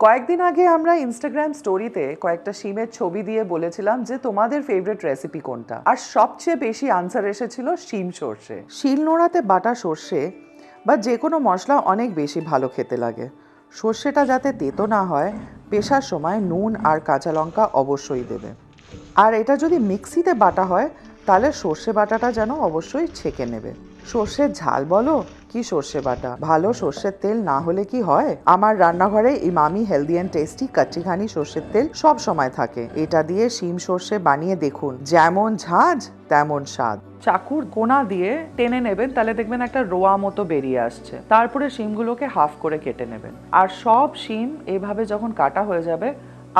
কয়েকদিন আগে আমরা ইনস্টাগ্রাম স্টোরিতে কয়েকটা শিমের ছবি দিয়ে বলেছিলাম যে তোমাদের ফেভারিট রেসিপি কোনটা, আর সবচেয়ে বেশি আনসার এসেছিল শিম সর্ষে। শিল নোড়াতে বাটা সর্ষে বা যে কোনো মশলা অনেক বেশি ভালো খেতে লাগে। সর্ষেটা যাতে তেতো না হয়, পেশার সময় নুন আর কাঁচা লঙ্কা অবশ্যই দেবে। আর এটা যদি মিক্সিতে বাটা হয় তাহলে সর্ষে বাটাটা যেন অবশ্যই ছেঁকে নেবে। সর্ষের ঝাল বলো কি সর্ষে বাটা, ভালো সর্ষের তেল না হলে কি হয়? আমার রান্নাঘরে Emami healthy and tasty kachi ghani সর্ষের তেল সব সময় থাকে। এটা দিয়ে শিম সর্ষে বানিয়ে দেখুন, যেমন ঝাঁঝ তেমন স্বাদ। চাকুর কোনা দিয়ে টেনে নেবেন, তাহলে দেখবেন একটা রোয়া মতো বেরিয়ে আসছে। তারপরে শিমগুলোকে হাফ করে কেটে নেবেন। আর সব শিম এভাবে যখন কাটা হয়ে যাবে,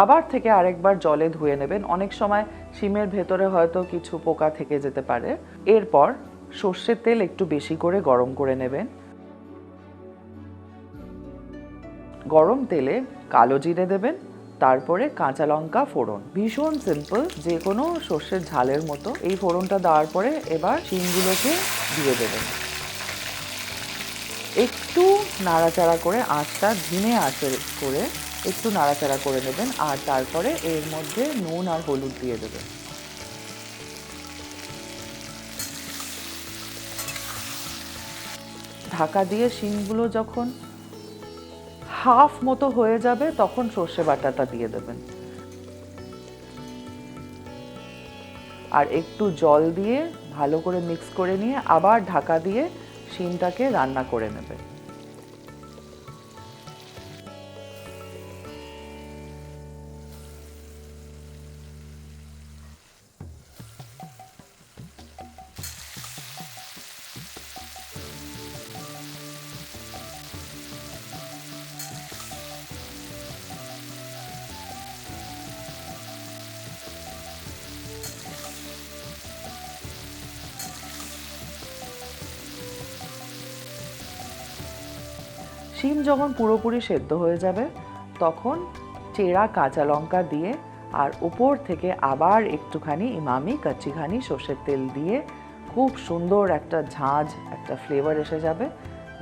আবার থেকে আরেকবার জলে ধুয়ে নেবেন। অনেক সময় শিমের ভেতরে হয়তো কিছু পোকা থেকে যেতে পারে। এরপর সর্ষের তেল একটু বেশি করে গরম করে নেবেন। গরম তেলে কালো জিরে দেবেন, তারপরে কাঁচা লঙ্কা ফোড়ন। ভীষণ সিম্পল, যে কোনো সর্ষের ঝালের মতো। এই ফোড়নটা দেওয়ার পরে এবার শিমগুলোকে দিয়ে দেবেন। একটু নাড়াচাড়া করে, আঁচটা ধিমে আঁচে করে একটু নাড়াচাড়া করে নেবেন। আর তারপরে এর মধ্যে নুন আর হলুদ দিয়ে দেবেন। ঢাকা দিয়ে শিমগুলো যখন হাফ মতো হয়ে যাবে তখন সর্ষে বাটাটা দিয়ে দেবেন। আর একটু জল দিয়ে ভালো করে মিক্স করে নিয়ে আবার ঢাকা দিয়ে শিমটাকে রান্না করে নেবেন। শিম যখন পুরোপুরি সেদ্ধ হয়ে যাবে তখন চেরা কাঁচা লঙ্কা দিয়ে আর উপর থেকে আবার একটুখানি ইমামি কাচ্চিঘানি সর্ষের তেল দিয়ে খুব সুন্দর একটা ঝাঁঝ, একটা ফ্লেভার এসে যাবে।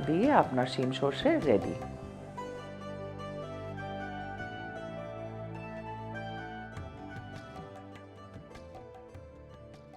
দিয়ে আপনার শিম সর্ষে রেডি।